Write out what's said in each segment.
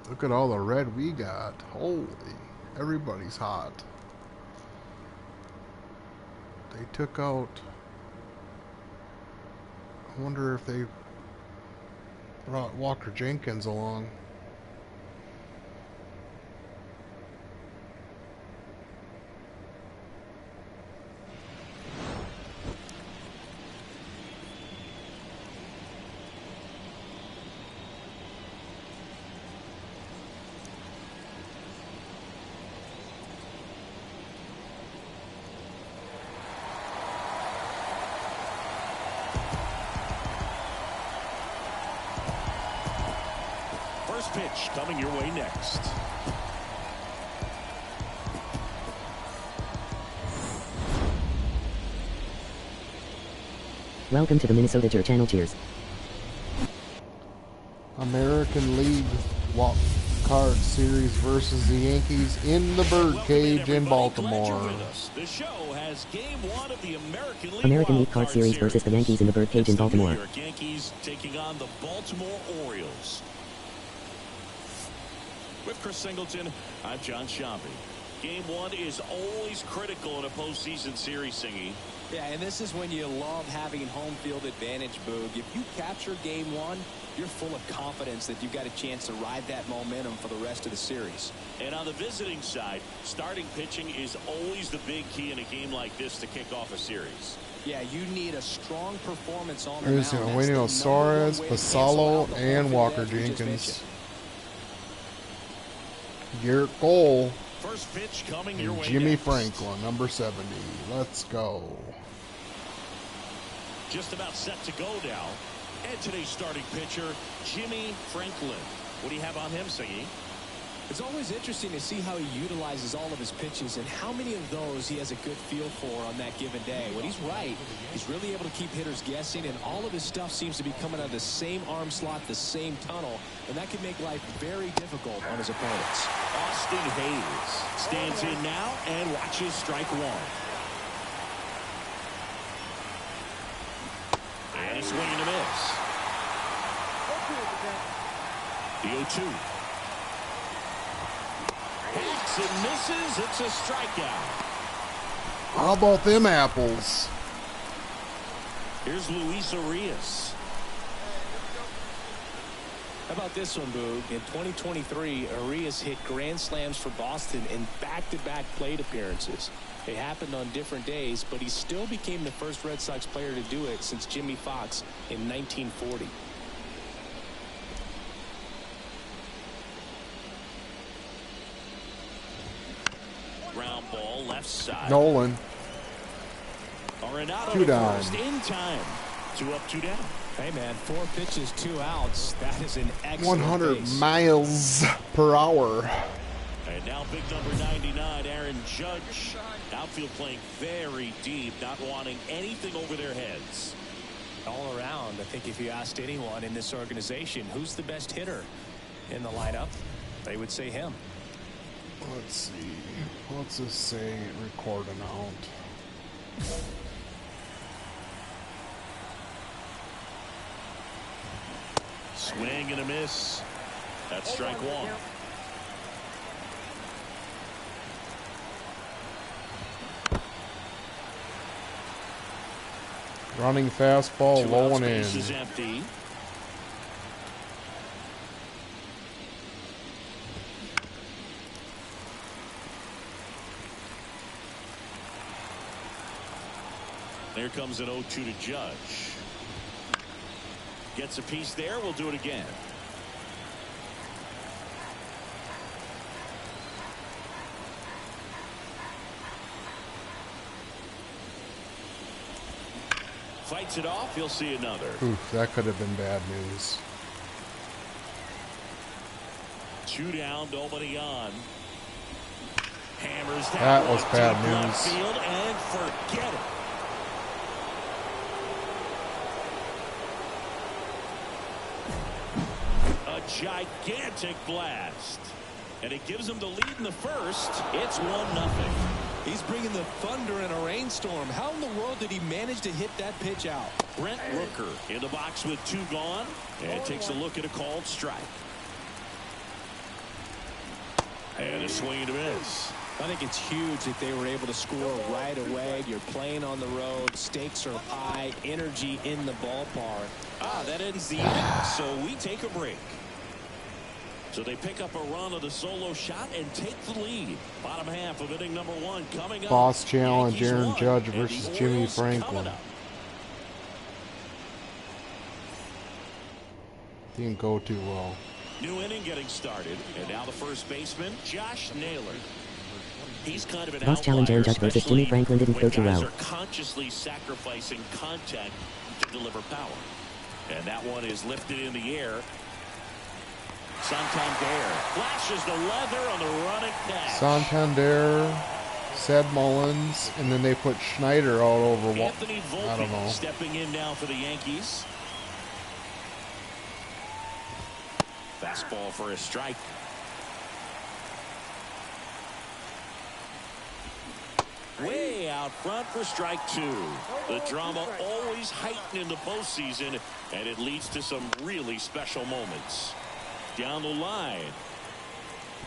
Look at all the red we got. Holy, everybody's hot. They took out... I wonder if they brought Walker Jenkins along. First pitch coming your way next. Welcome to the Minnesota Tour Channel. Cheers. American League Walk Card Series versus the Yankees in the Birdcage in Baltimore. The show has game one of the American League Card Series versus the Yankees in the Birdcage in Baltimore. New York Yankees taking on the Baltimore Orioles. With Chris Singleton, I'm John Shambi. Game one is always critical in a postseason series, Singy. Yeah, and this is when you love having home field advantage, Boog. If you capture game one, you're full of confidence that you've got a chance to ride that momentum for the rest of the series. And on the visiting side, starting pitching is always the big key in a game like this to kick off a series. Yeah, you need a strong performance on the There's mound. Eugenio Suarez, Pasalo, and Walker Jenkins. Garrett Cole. First pitch coming your way Jimmie next. Franklin, number 70. Let's go. Just about set to go now. And today's starting pitcher, Jimmie Franklin. What do you have on him, Singy? It's always interesting to see how he utilizes all of his pitches and how many of those he has a good feel for on that given day. When he's right, he's really able to keep hitters guessing, and all of his stuff seems to be coming out of the same arm slot, the same tunnel, and that can make life very difficult on his opponents. Austin Hayes stands in now and watches strike one. And a swing and a miss. The 0-2. Hacks and misses. It's a strikeout. How about them apples? Here's Luis Arias. How about this one, Boog? In 2023, Arias hit grand slams for Boston in back-to-back plate appearances. It happened on different days, but he still became the first Red Sox player to do it since Jimmie Foxx in 1940. Ground ball left side. Nolan. Arenado 2 to down. first in time. 2 up, 2 down. Hey, man, 4 pitches, 2 outs. That is an excellent 100 pace. miles per hour. And now big number 99, Aaron Judge. Outfield playing very deep, not wanting anything over their heads. All around, I think if you asked anyone in this organization who's the best hitter in the lineup, they would say him. Let's see. What's this say? Recording out. Swing and a miss. That's strike one. Running fastball, Two low outs, and in. base is empty. There comes an 0-2 to Judge. Gets a piece there. We'll do it again. Fights it off. He'll see another. Oof, that could have been bad news. 2 down. Nobody on. Hammers down. That was one bad deep left news. Field and forget it. A gigantic blast. And it gives him the lead in the first. It's 1-0. He's bringing the thunder in a rainstorm. How in the world did he manage to hit that pitch out? Brent Rooker in the box with 2 gone. And takes a look at a called strike. And a swing and a miss. I think it's huge that they were able to score right away. You're playing on the road. Stakes are high. Energy in the ballpark. That ends the inning, so we take a break. So they pick up a run of the solo shot and take the lead. Bottom half of inning number 1 coming up. Boss challenge, Yankees Aaron won, Judge and versus the Jimmie Orioles coming Franklin. up. Didn't go too well. New inning getting started, and now the first baseman, Josh Naylor. He's kind of an Boss challenge, Aaron outlier, Judge versus Jimmie especially Franklin didn't when go too guys well. are consciously sacrificing contact to deliver power. And that one is lifted in the air. Santander flashes the leather on the running catch. Santander, Sed Mullins, and then they put Schneider all over. Anthony I don't know. Volpe stepping in now for the Yankees. Fastball for a strike. Way out front for strike 2. The drama always heightened in the postseason, and it leads to some really special moments. Down the line.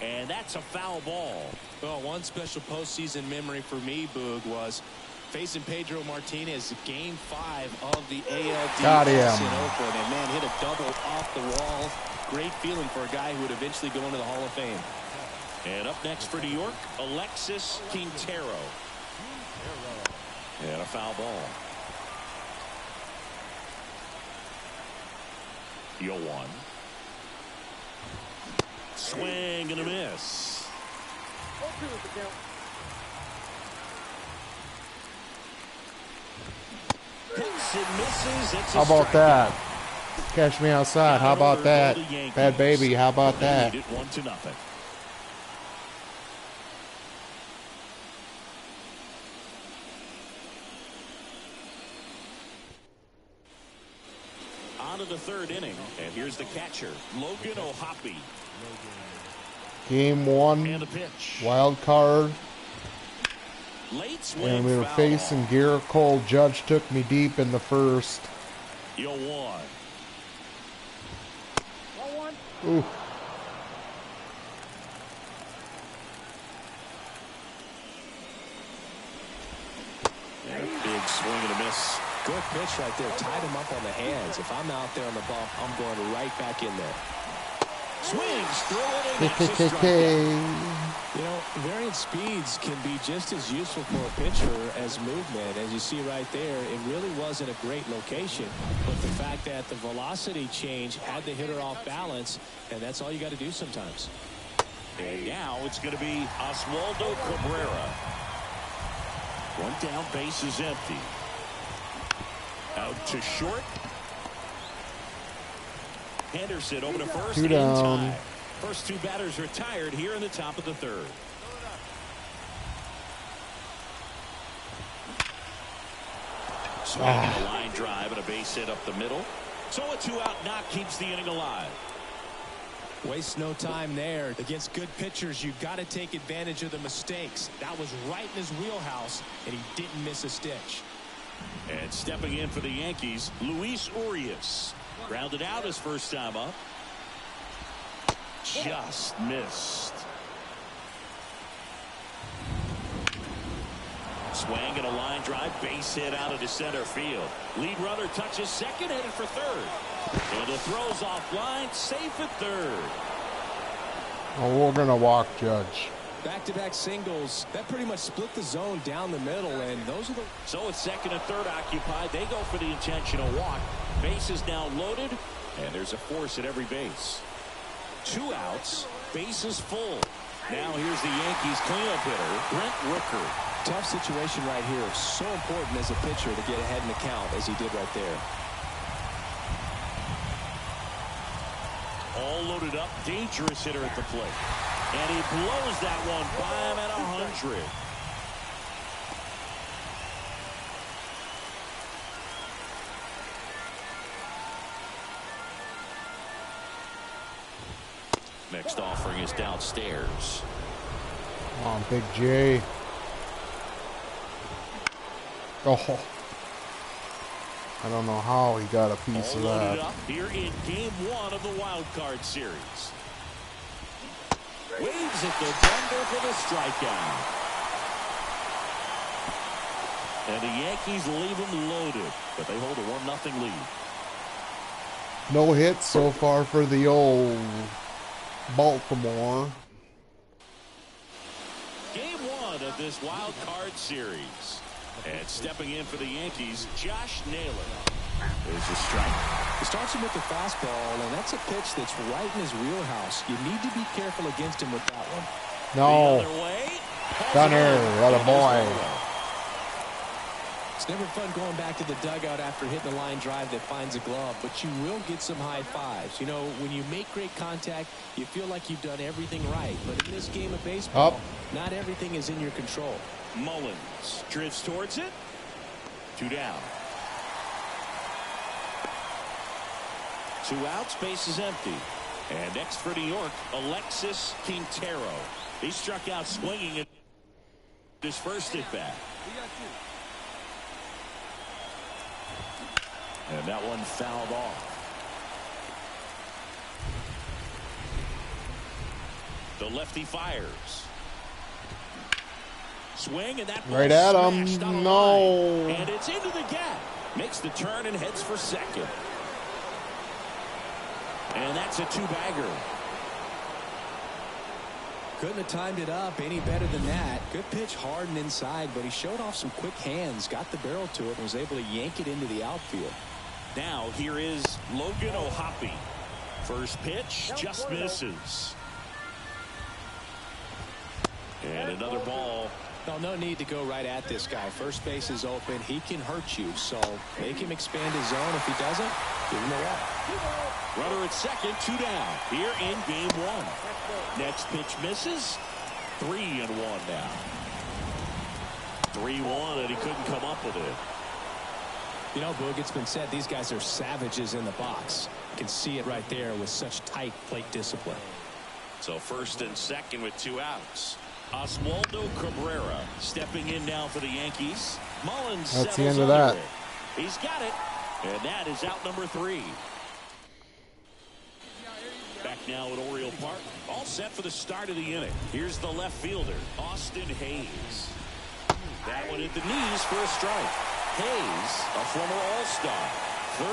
And that's a foul ball. Well, one special postseason memory for me, Boog, was facing Pedro Martinez Game 5 of the Got ALDS him. in Oakland. And, man, hit a double off the wall. Great feeling for a guy who would eventually go into the Hall of Fame. And up next for New York, Alexis Quintero. And a foul ball. 0-1. Swing and a miss. Hits and misses. It's a How about strikeout. that? Catch me outside. How about that? Bad baby. How about They that? lead it 1-0. On to the third inning, and here's the catcher, Logan O'Hoppe. Game And 1, the pitch. wild card, Late swing, and we were foul facing ball. Garrett Cole. Judge took me deep in the first. 0-1. Ooh. And a big swing and a miss. Good pitch right there. Tied him up on the hands. If I'm out there on the bump, I'm going right back in there. Swings through it, and that's a strikeout. KKK. You know, variant speeds can be just as useful for a pitcher as movement. As you see right there, it really wasn't a great location. But the fact that the velocity change had the hitter off balance, and that's all you got to do sometimes. And now it's going to be Oswaldo Cabrera. One down, base is empty. Out to short. Henderson over to first. Two in down. time. First two batters retired here in the top of the third. Swinging a line drive and a base hit up the middle. So a 2-out knock keeps the inning alive. Waste no time there. Against good pitchers, you've got to take advantage of the mistakes. That was right in his wheelhouse, and he didn't miss a stitch. And stepping in for the Yankees, Luis Urias. Grounded out his first time up. Just missed. Swing and a line drive, base hit out into center field. Lead runner touches second, headed for third. And the throw's offline, safe at third. Oh, we're going to walk Judge. Back-to-back singles, that pretty much split the zone down the middle, and those are the... So it's second and third occupied. They go for the intentional walk. Base is now loaded, and there's a force at every base. 2 outs, base is full. Now here's the Yankees cleanup hitter, Brent Rooker. Tough situation right here. So important as a pitcher to get ahead in the count as he did right there. All loaded up, dangerous hitter at the plate. And he blows that one by him at 100. Next offering is downstairs. Come on, Big J. Oh. I don't know how he got a piece All of loaded that. up here in game 1 of the wild card series. Waves at the bender for the strikeout. And the Yankees leave them loaded, but they hold a 1-0 lead. No hits so far for the old Baltimore. Game 1 of this wild card series. And stepping in for the Yankees, Josh Naylor. There's a strike. He starts him with the fastball, and that's a pitch that's right in his wheelhouse. You need to be careful against him with that one. No. The other way. Gunner, what a boy. It's never fun going back to the dugout after hitting a line drive that finds a glove, but you will get some high fives. You know, when you make great contact, you feel like you've done everything right. But in this game of baseball, not everything is in your control. Mullins drifts towards it. 2 down. 2 outs, base is empty. And next for New York, Alexis Quintero. He struck out swinging at his first at bat. And that one fouled off. The lefty fires. Swing, and that ball Right at him. smashed on the No. line. And it's into the gap. Makes the turn and heads for second. And that's a 2-bagger. Couldn't have timed it up any better than that. Good pitch hard and inside, but he showed off some quick hands, got the barrel to it, and was able to yank it into the outfield. Now here is Logan O'Hoppe. First pitch just misses. And another ball. No need to go right at this guy. First base is open. He can hurt you, so make him expand his zone. If he doesn't, give him a walk. Runner at second, 2 down here in game 1. Next pitch misses. 3-1 now. 3-1, and he couldn't come up with it. You know, Boog, it's been said these guys are savages in the box. You can see it right there with such tight plate discipline. So first and second with 2 outs. Oswaldo Cabrera stepping in now for the Yankees. Mullins That's the settles end of that. under it. He's got it, and that is out number 3. Back now at Oriole Park. All set for the start of the inning. Here's the left fielder, Austin Hayes. That one at the knees for a strike. Hayes, a former All-Star,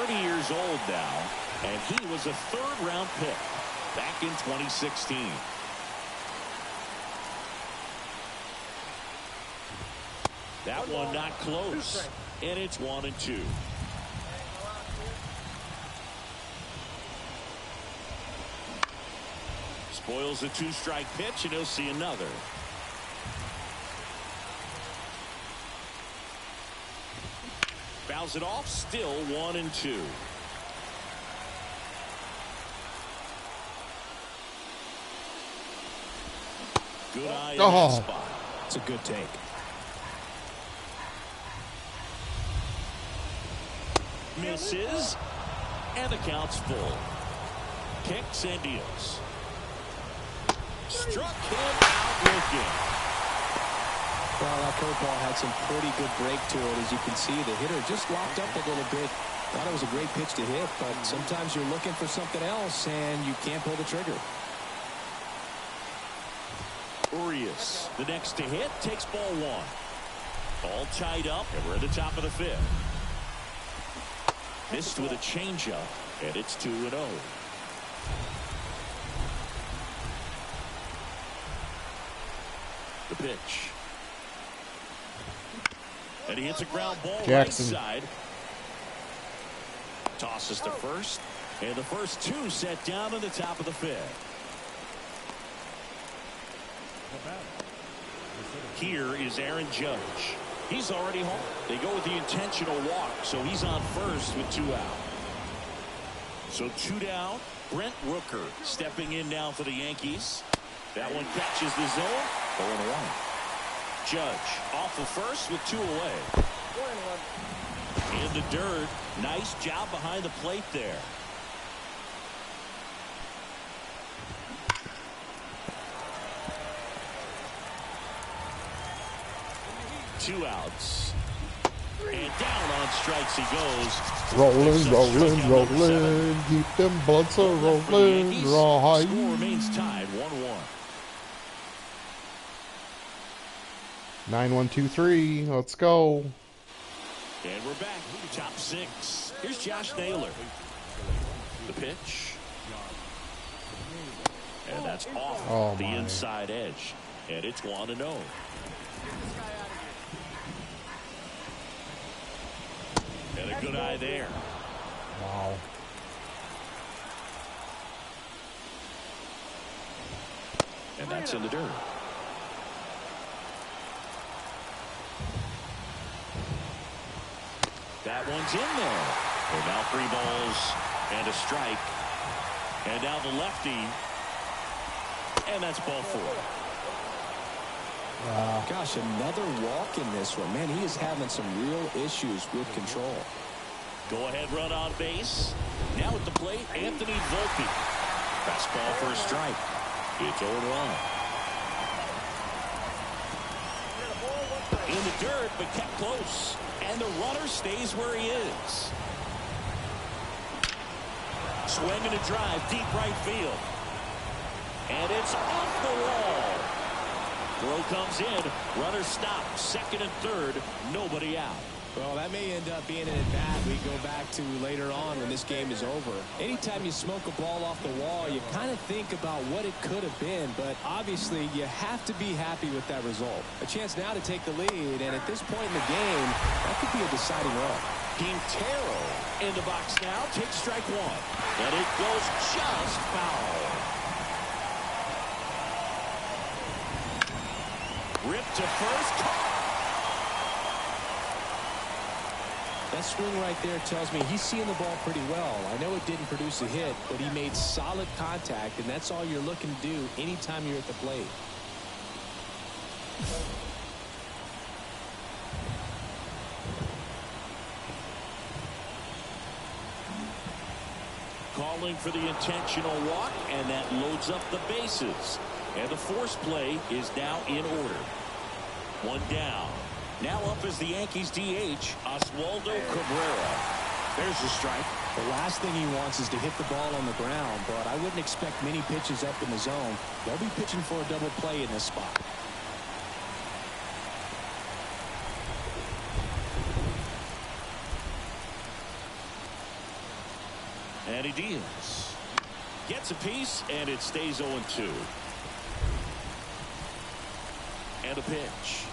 30 years old now, and he was a 3rd-round pick back in 2016. That one not close, and it's 1-2. Spoils a 2-strike pitch, and he'll see another. Fouls it off, still 1-2. Good eye in that spot. It's a good take. Misses, and the count's full. Kicks and deals. Struck him out looking. Well, that curveball had some pretty good break to it. As you can see, the hitter just locked up a little bit. Thought it was a great pitch to hit, but sometimes you're looking for something else, and you can't pull the trigger. Urias, the next to hit, takes ball 1. All tied up, and we're at the top of the 5th. Missed with a changeup, and it's 2-0. The pitch. And he hits a ground ball Jackson. right side. Tosses to first, and the first 2 set down in the top of the 5th. Here is Aaron Judge. He's already home. They go with the intentional walk, so he's on first with 2 out. So 2 down. Brent Rooker stepping in now for the Yankees. That one catches the zone. 4-1. Judge off of first with 2 away. In the dirt. Nice job behind the plate there. Two outs. And down on strikes he goes. Rolling, rolling, rolling. Keep them bloods a rolling. Right. Score remains tied 1-1. 9-1-2-3. Let's go. And we're back. Top six. Here's Josh Naylor. The pitch. And that's off the inside edge. And it's 1-0. And a good eye there. Wow. And that's in the dirt. That one's in there. And now 3 balls and a strike. And now the lefty. And that's ball 4. Gosh, another walk in this one. Man, he is having some real issues with control. Go ahead run on base. Now at the plate, Anthony Volpe. Fastball for a strike. It's 0-1. In the dirt, but kept close. And the runner stays where he is. Swing and a drive, deep right field. And it's off the wall. Throw comes in. Runner stopped. Second and third. Nobody out. Well, that may end up being an at-bat we go back to later on when this game is over. Anytime you smoke a ball off the wall, you kind of think about what it could have been, but obviously you have to be happy with that result. A chance now to take the lead, and at this point in the game, that could be a deciding run. Quintero in the box now. Takes strike 1. And it goes just foul. Ripped to first. That swing right there tells me he's seeing the ball pretty well. I know it didn't produce a hit, but he made solid contact, and that's all you're looking to do anytime you're at the plate. Calling for the intentional walk, and that loads up the bases. And the force play is now in order. 1 down. Now up is the Yankees DH, Oswaldo Cabrera. There's the strike. The last thing he wants is to hit the ball on the ground, but I wouldn't expect many pitches up in the zone. They'll be pitching for a double play in this spot. And he deals. Gets a piece, and it stays 0-2. And a pitch.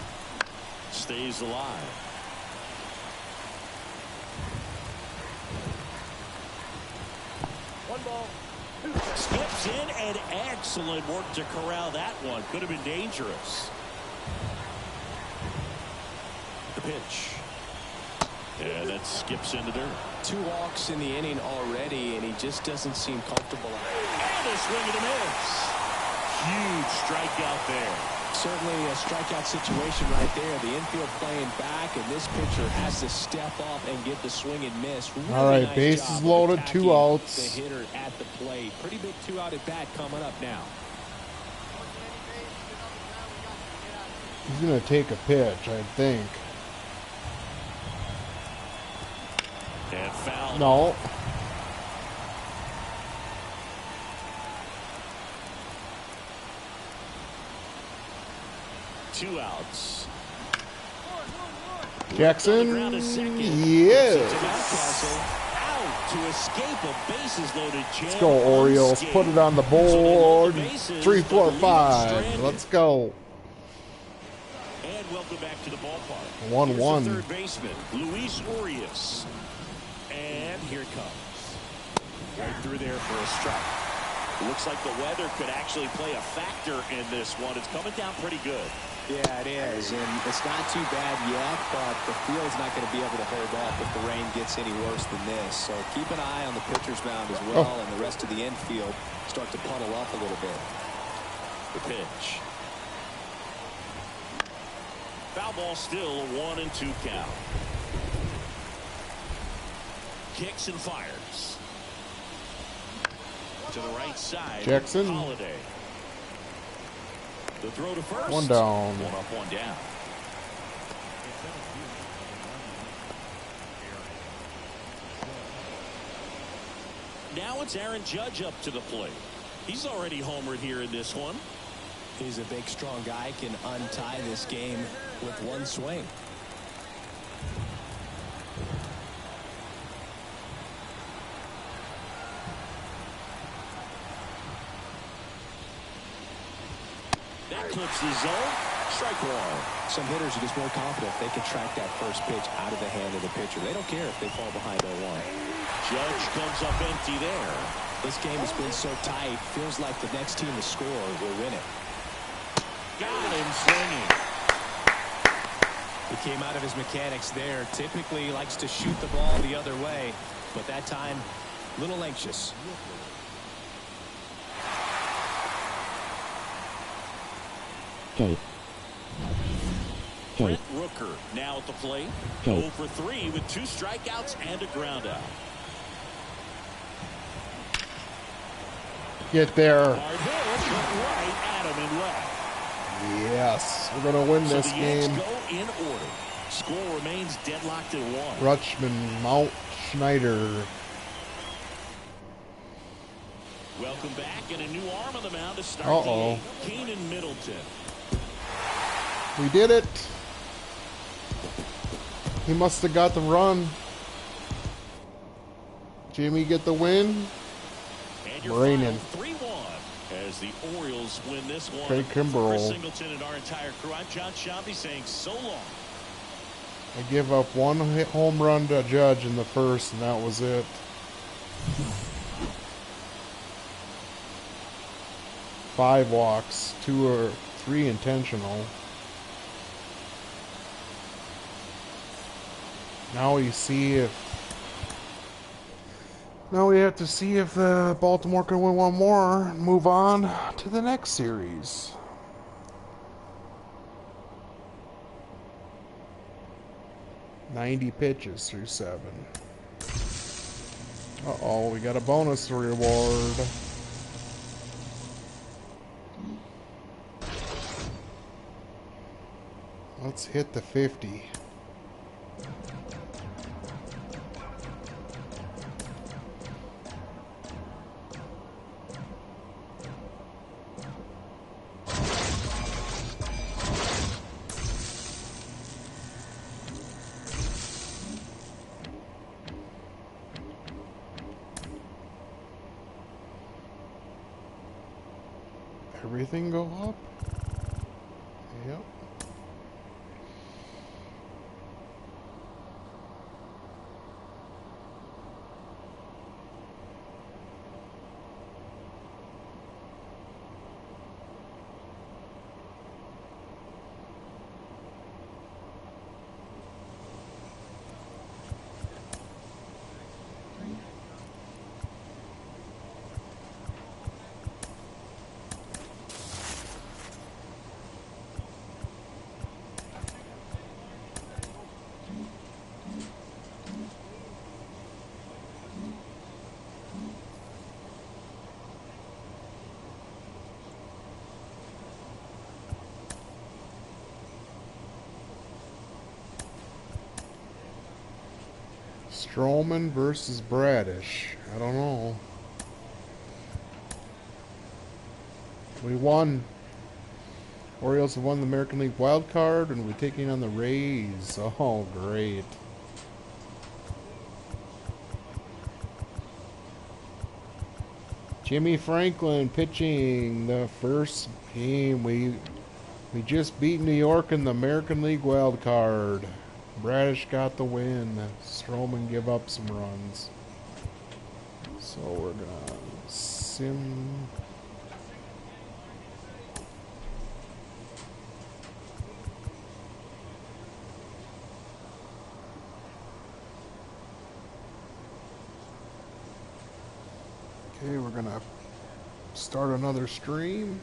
Stays alive. One ball. Skips in, and excellent work to corral that one. Could have been dangerous. The pitch. And that skips into dirt. 2 walks in the inning already, and he just doesn't seem comfortable. And a swing and a miss. Huge strikeout there. Certainly a strikeout situation right there. The infield playing back, and this pitcher has to step up and get the swing and miss. Really all right, nice bases job loaded, attacking 2 outs. The hitter at the plate. Pretty big 2-out at bat coming up now. He's going to take a pitch, I think. And foul. No. Two outs. Jackson. Yes. Out to escape a bases loaded jam. Let's go, Orioles. Put it on the board. 3, 4, 5. Let's go. And welcome back to the ballpark. 1-1. Third baseman, Luis Urias. And here it comes. Right through there for a strike. Looks like the weather could actually play a factor in this one. It's coming down pretty good. Yeah, it is, and it's not too bad yet, but the field's not going to be able to hold up if the rain gets any worse than this. So keep an eye on the pitcher's mound as well, and the rest of the infield start to puddle up a little bit. The pitch. Foul ball still, a 1-2 count. Kicks and fires. To the right side. Jackson. Holiday. The throw to first. 1 down. 1 up, 1 down. Now it's Aaron Judge up to the plate. He's already homered here in this one. He's a big, strong guy, can untie this game with one swing. That clips the zone. Strike one. Some hitters are just more confident if they can track that first pitch out of the hand of the pitcher. They don't care if they fall behind 0-1. Judge comes up empty there. This game has been so tight, feels like the next team to score will win it. Got him swinging. He came out of his mechanics there. Typically likes to shoot the ball the other way, but that time, a little anxious. K. Brent Rooker now at the plate. 0 for 3 with 2 strikeouts and a ground out. Get there. Hard hit, but right at him and left. Yes, we're going to win this the game. Yanks go in order. Score remains deadlocked at 1. Rutschman, Mount, Schneider. Welcome back, and a new arm on the mound to start Uh-oh. the game. Keenan Middleton. We did it. He must have got the run. Jimmie get the win. And your Raining. final 3-1 as the Orioles win this one. Craig For Kimbrell. Singleton and our entire crew, I'm John Shambi saying so long. I give up 1 home run to Judge in the first, and that was it. Five walks, 2 or 3 intentional. Now we see if. Now we have to see if Baltimore can win one more and move on to the next series. $90 pitches through 7. Uh-oh, we got a bonus reward. Let's hit the 50. Everything go up? Yep. Stroman versus Bradish. I don't know. We won. Orioles have won the American League wild card, and we're taking on the Rays. Oh, great. Jimmy Franklin pitching the first game. We just beat New York in the American League wild card. Bradish got the win. Stroman give up some runs. So we're gonna sim. Okay, we're gonna start another stream.